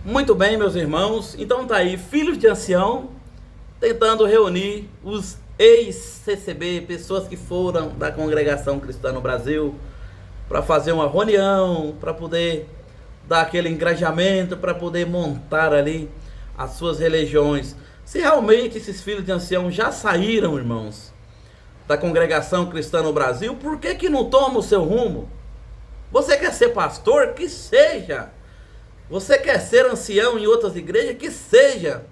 Muito bem, meus irmãos. Então tá aí, filhos de ancião, tentando reunir os ex-CCB, pessoas que foram da congregação cristã no Brasil, para fazer uma reunião, para poder dar aquele engajamento, para poder montar ali as suas religiões. Se realmente esses filhos de ancião já saíram, irmãos, da congregação cristã no Brasil, por que que não toma o seu rumo? Você quer ser pastor? Que seja. Você quer ser ancião em outras igrejas? Que seja.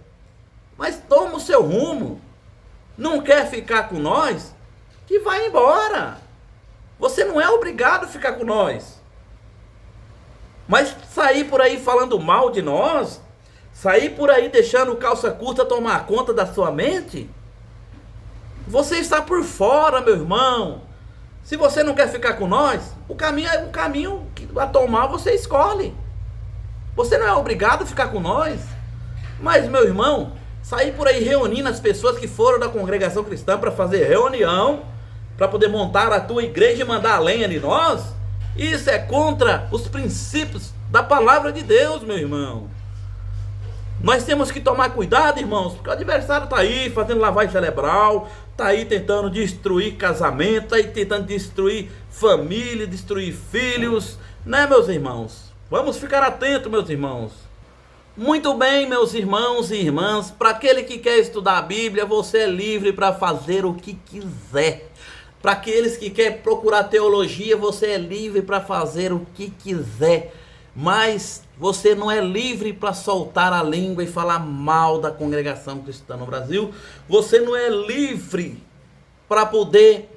Mas toma o seu rumo. Não quer ficar com nós? Que vá embora. Você não é obrigado a ficar com nós. Mas sair por aí falando mal de nós, sair por aí deixando calça curta tomar conta da sua mente, você está por fora, meu irmão. Se você não quer ficar com nós, o caminho a tomar você escolhe. Você não é obrigado a ficar com nós. Mas, meu irmão, sair por aí reunindo as pessoas que foram da congregação cristã para fazer reunião, para poder montar a tua igreja e mandar a lenha de nós, isso é contra os princípios da palavra de Deus, meu irmão. Nós temos que tomar cuidado, irmãos, porque o adversário está aí fazendo lavagem cerebral, está aí tentando destruir casamento, está aí tentando destruir família, destruir filhos, né, meus irmãos? Vamos ficar atentos, meus irmãos. Muito bem, meus irmãos e irmãs, para aquele que quer estudar a Bíblia, você é livre para fazer o que quiser. Para aqueles que querem procurar teologia, você é livre para fazer o que quiser. Mas você não é livre para soltar a língua e falar mal da congregação cristã no Brasil. Você não é livre para poder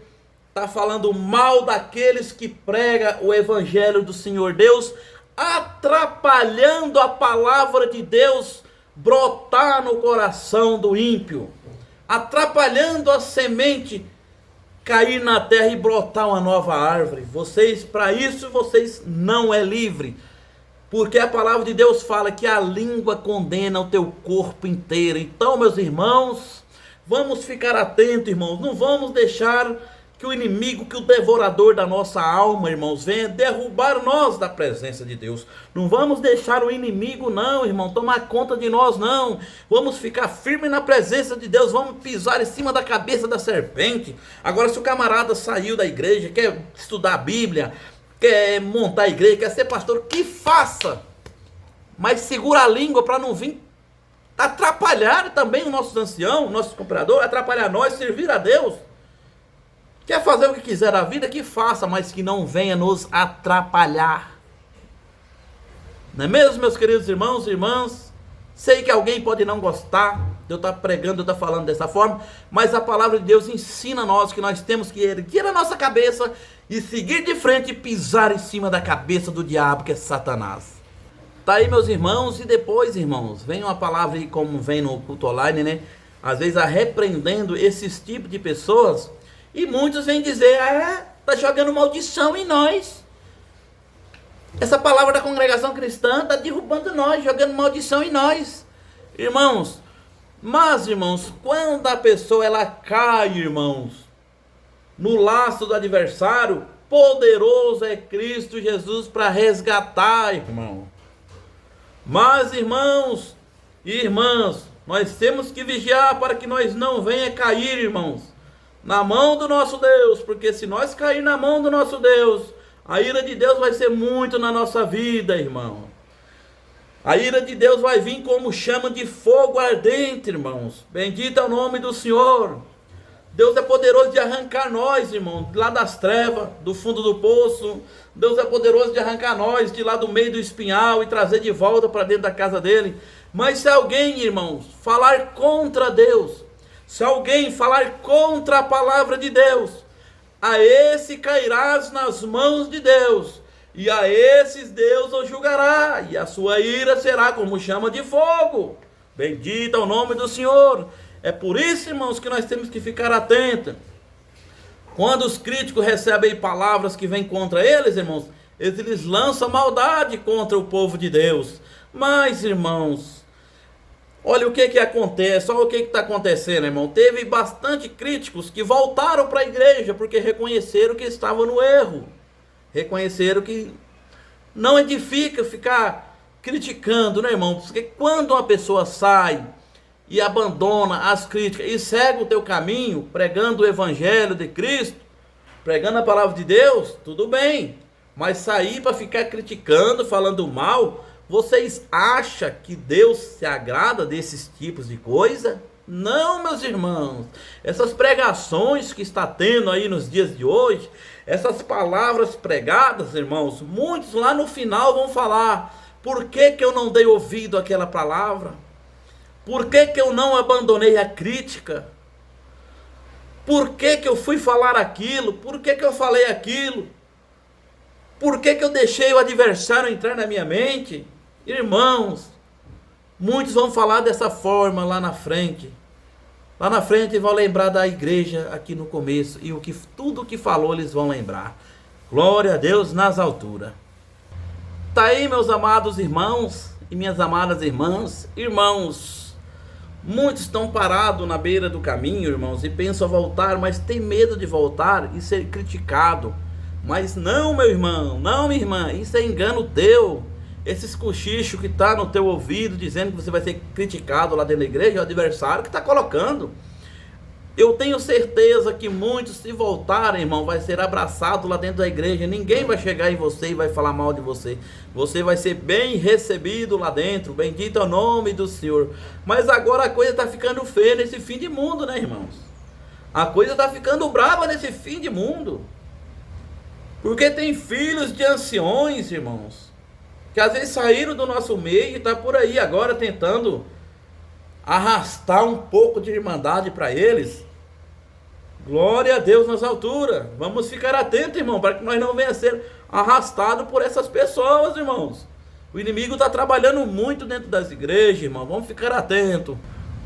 estar falando mal daqueles que pregam o evangelho do Senhor Deus, atrapalhando a palavra de Deus brotar no coração do ímpio, atrapalhando a semente cair na terra e brotar uma nova árvore. Para isso, vocês não é livre. Porque a palavra de Deus fala que a língua condena o teu corpo inteiro. Então, meus irmãos, vamos ficar atentos, irmãos. Não vamos deixar que o inimigo, que o devorador da nossa alma, irmãos, venha derrubar nós da presença de Deus. Não vamos deixar o inimigo, não, irmão, tomar conta de nós, não. Vamos ficar firmes na presença de Deus. Vamos pisar em cima da cabeça da serpente. Agora, se o camarada saiu da igreja, quer estudar a Bíblia, quer montar a igreja, quer ser pastor, que faça. Mas segura a língua para não vir atrapalhar também os nossos anciãos, nossos cooperadores, atrapalhar nós, servir a Deus. Quer fazer o que quiser da vida, que faça, mas que não venha nos atrapalhar. Não é mesmo, meus queridos irmãos e irmãs? Sei que alguém pode não gostar de eu estar pregando, de eu estar falando dessa forma, mas a palavra de Deus ensina a nós que nós temos que erguer a nossa cabeça e seguir de frente e pisar em cima da cabeça do diabo, que é Satanás. Tá aí, meus irmãos, e depois, irmãos, vem uma palavra aí, como vem no culto online, né? Às vezes, repreendendo esses tipos de pessoas, e muitos vêm dizer, tá jogando maldição em nós. Essa palavra da congregação cristã está derrubando nós, jogando maldição em nós. Irmãos, mas, irmãos, quando a pessoa ela cai, irmãos, no laço do adversário, poderoso é Cristo Jesus para resgatar, irmão. Mas, irmãos e irmãs, nós temos que vigiar para que nós não venha cair, irmãos, na mão do nosso Deus, porque se nós cair na mão do nosso Deus, a ira de Deus vai ser muito na nossa vida, irmão. A ira de Deus vai vir como chama de fogo ardente, irmãos. Bendito é o nome do Senhor. Deus é poderoso de arrancar nós, irmão, lá das trevas, do fundo do poço. Deus é poderoso de arrancar nós de lá do meio do espinhal e trazer de volta para dentro da casa dele. Mas se alguém, irmãos, falar contra Deus, se alguém falar contra a palavra de Deus, a esse cairás nas mãos de Deus, e a esses Deus o julgará, e a sua ira será como chama de fogo. Bendito é o nome do Senhor. É por isso, irmãos, que nós temos que ficar atentos. Quando os críticos recebem palavras que vêm contra eles, irmãos, eles lançam maldade contra o povo de Deus. Mas, irmãos, olha o que acontece, olha o que está acontecendo, irmão. Teve bastante críticos que voltaram para a igreja porque reconheceram que estavam no erro. Reconheceram que não edifica ficar criticando, né, irmão? Porque quando uma pessoa sai e abandona as críticas e segue o teu caminho, pregando o evangelho de Cristo, pregando a palavra de Deus, tudo bem. Mas sair para ficar criticando, falando mal, vocês acham que Deus se agrada desses tipos de coisa? Não, meus irmãos. Essas pregações que está tendo aí nos dias de hoje, essas palavras pregadas, irmãos, muitos lá no final vão falar: por que que eu não dei ouvido àquela palavra? Por que que eu não abandonei a crítica? Por que que eu fui falar aquilo? Por que que eu falei aquilo? Por que que eu deixei o adversário entrar na minha mente? Irmãos, muitos vão falar dessa forma lá na frente. Lá na frente vão lembrar da igreja aqui no começo. E tudo que falou eles vão lembrar. Glória a Deus nas alturas. Tá aí, meus amados irmãos e minhas amadas irmãs. Irmãos, muitos estão parados na beira do caminho, irmãos, e pensam voltar, mas tem medo de voltar e ser criticado. Mas não, meu irmão, não, minha irmã, isso é engano teu. Esses cochichos que está no teu ouvido dizendo que você vai ser criticado lá dentro da igreja, é o adversário que está colocando. Eu tenho certeza que muitos, se voltarem, irmão, vai ser abraçado lá dentro da igreja. Ninguém vai chegar em você e vai falar mal de você. Você vai ser bem recebido lá dentro. Bendito é o nome do Senhor. Mas agora a coisa está ficando feia nesse fim de mundo, né, irmãos? A coisa está ficando brava nesse fim de mundo. Porque tem filhos de anciões, irmãos, que às vezes saíram do nosso meio e está por aí agora tentando arrastar um pouco de irmandade para eles. Glória a Deus nas alturas. Vamos ficar atentos, irmão, para que nós não venhamos a ser arrastados por essas pessoas, irmãos. O inimigo está trabalhando muito dentro das igrejas, irmão. Vamos ficar atentos.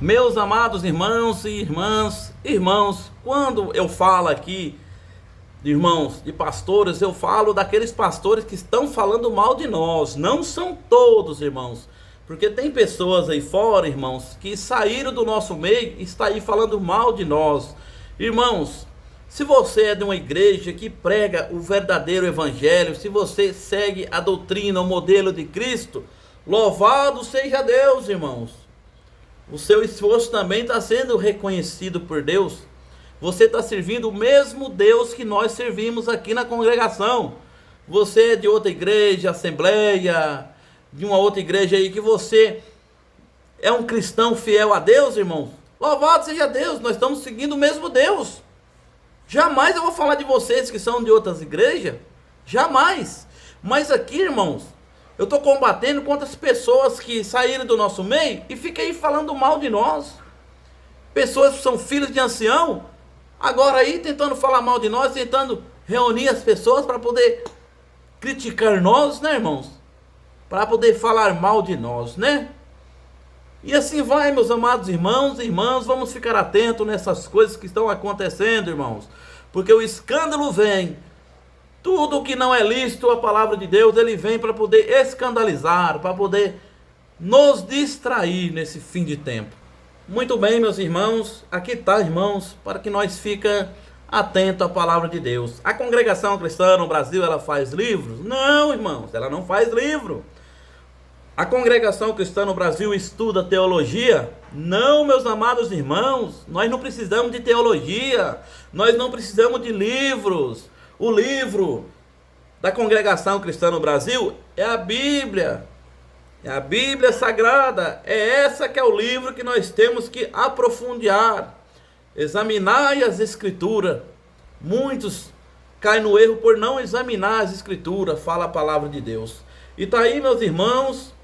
Meus amados irmãos e irmãos, quando eu falo aqui, irmãos, de pastores, eu falo daqueles pastores que estão falando mal de nós. Não são todos, irmãos, porque tem pessoas aí fora, irmãos, que saíram do nosso meio e estão aí falando mal de nós. Irmãos, se você é de uma igreja que prega o verdadeiro evangelho, se você segue a doutrina, o modelo de Cristo, louvado seja Deus, irmãos. O seu esforço também está sendo reconhecido por Deus. Você está servindo o mesmo Deus que nós servimos aqui na congregação. Você é de outra igreja, assembleia, de uma outra igreja aí, que você é um cristão fiel a Deus, irmãos. Louvado seja Deus, nós estamos seguindo o mesmo Deus. Jamais eu vou falar de vocês que são de outras igrejas. Jamais. Mas aqui, irmãos, eu estou combatendo contra as pessoas que saíram do nosso meio e ficam aí falando mal de nós. Pessoas que são filhos de ancião, agora aí tentando falar mal de nós, tentando reunir as pessoas para poder criticar nós, né, irmãos? Para poder falar mal de nós, né? E assim vai, meus amados irmãos e irmãs, vamos ficar atentos nessas coisas que estão acontecendo, irmãos. Porque o escândalo vem, tudo que não é lícito a palavra de Deus, ele vem para poder escandalizar, para poder nos distrair nesse fim de tempo. Muito bem, meus irmãos, aqui está, irmãos, para que nós fiquem atentos à palavra de Deus. A congregação cristã no Brasil, ela faz livros? Não, irmãos, ela não faz livro. A congregação cristã no Brasil estuda teologia? Não, meus amados irmãos, nós não precisamos de teologia, nós não precisamos de livros. O livro da congregação cristã no Brasil é a Bíblia. É a Bíblia Sagrada, é essa que é o livro que nós temos que aprofundar, examinar as Escrituras. Muitos caem no erro por não examinar as Escrituras, fala a palavra de Deus. E está aí, meus irmãos,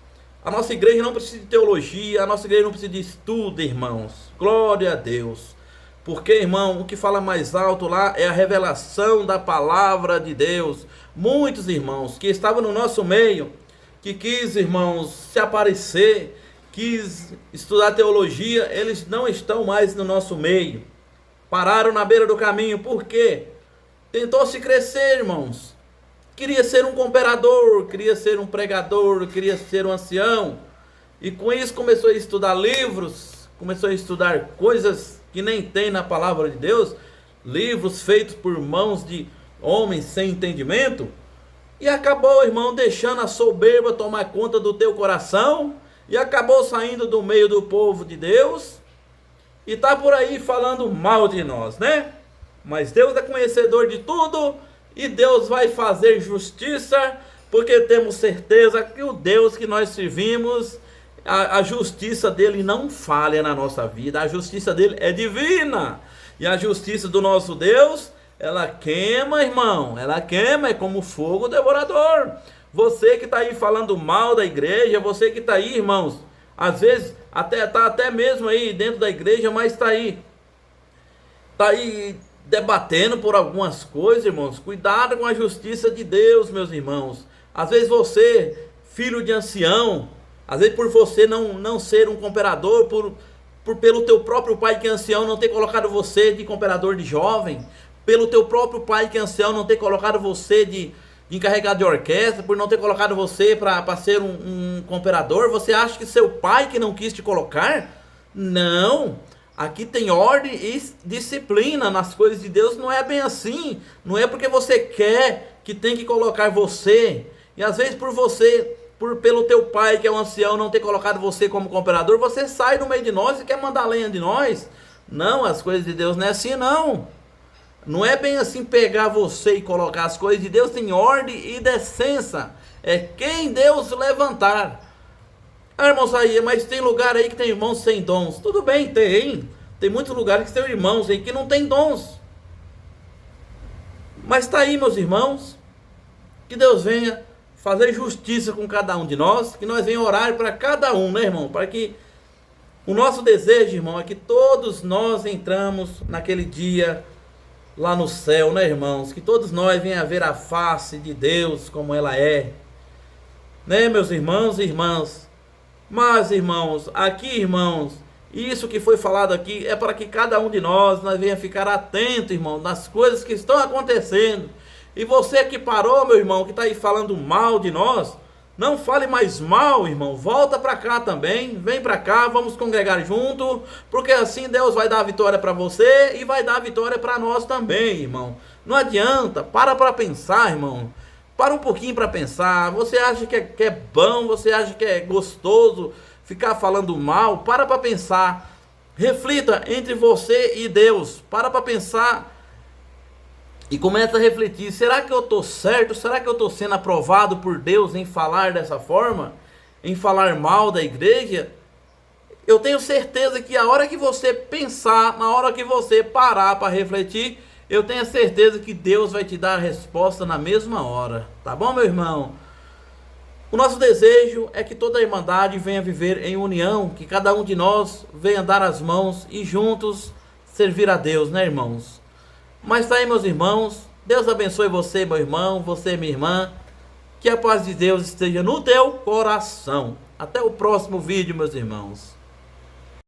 a nossa igreja não precisa de teologia, a nossa igreja não precisa de estudo, irmãos. Glória a Deus. Porque, irmão, o que fala mais alto lá é a revelação da palavra de Deus. Muitos irmãos que estavam no nosso meio, que quis, irmãos, se aparecer, quis estudar teologia, eles não estão mais no nosso meio. Pararam na beira do caminho. Por quê? Tentou se crescer, irmãos. Queria ser um cooperador, queria ser um pregador, queria ser um ancião. E com isso começou a estudar livros, começou a estudar coisas que nem tem na palavra de Deus, livros feitos por mãos de homens sem entendimento. e acabou, irmão, deixando a soberba tomar conta do teu coração, e acabou saindo do meio do povo de Deus, e está por aí falando mal de nós, né? Mas Deus é conhecedor de tudo, e Deus vai fazer justiça, porque temos certeza que o Deus que nós servimos, a justiça dele não falha na nossa vida, a justiça dele é divina, e a justiça do nosso Deus, ela queima, irmão, ela queima, é como fogo devorador. Você que está aí falando mal da igreja, você que está aí, irmãos, às vezes está até mesmo aí dentro da igreja, mas está aí debatendo por algumas coisas, irmãos. Cuidado com a justiça de Deus, meus irmãos. Às vezes você, filho de ancião, às vezes por você não ser um cooperador, pelo teu próprio pai que é ancião não ter colocado você de cooperador de jovem, pelo teu próprio pai que é ancião não ter colocado você de encarregado de orquestra, por não ter colocado você para ser um cooperador, você acha que seu pai que não quis te colocar? Não, aqui tem ordem e disciplina nas coisas de Deus, não é bem assim, não é porque você quer que tem que colocar você, e às vezes pelo teu pai que é um ancião não ter colocado você como cooperador, você sai no meio de nós e quer mandar lenha de nós. Não, as coisas de Deus não é assim não. Não é bem assim pegar você e colocar. As coisas de Deus tem ordem e decência. É quem Deus levantar. Ah, irmãos, aí, mas tem lugar aí que tem irmãos sem dons. Tudo bem, tem. Tem muitos lugares que tem irmãos aí que não tem dons. Mas está aí, meus irmãos. Que Deus venha fazer justiça com cada um de nós. Que nós venhamos orar para cada um, né, irmão? Para que o nosso desejo, irmão, é que todos nós entramos naquele dia lá no céu, né, irmãos? Que todos nós venhamos a ver a face de Deus como ela é, né, meus irmãos e irmãs? Mas, irmãos, aqui, irmãos, isso que foi falado aqui é para que cada um de nós venha ficar atento, irmão, nas coisas que estão acontecendo. E você que parou, meu irmão, que está aí falando mal de nós, não fale mais mal, irmão. Volta para cá também. Vem para cá, vamos congregar junto. Porque assim Deus vai dar a vitória para você e vai dar a vitória para nós também, irmão. Não adianta. Para pensar, irmão. Para um pouquinho para pensar. Você acha que é bom, você acha que é gostoso ficar falando mal? Para pensar. Reflita entre você e Deus. Para pensar. E começa a refletir, será que eu estou certo? Será que eu estou sendo aprovado por Deus em falar dessa forma? Em falar mal da igreja? Eu tenho certeza que a hora que você pensar, na hora que você parar para refletir, eu tenho certeza que Deus vai te dar a resposta na mesma hora. Tá bom, meu irmão? O nosso desejo é que toda a irmandade venha viver em união, que cada um de nós venha dar as mãos e juntos servir a Deus, né, irmãos? Mas tá aí, meus irmãos, Deus abençoe você, meu irmão, você, minha irmã, que a paz de Deus esteja no teu coração. Até o próximo vídeo, meus irmãos.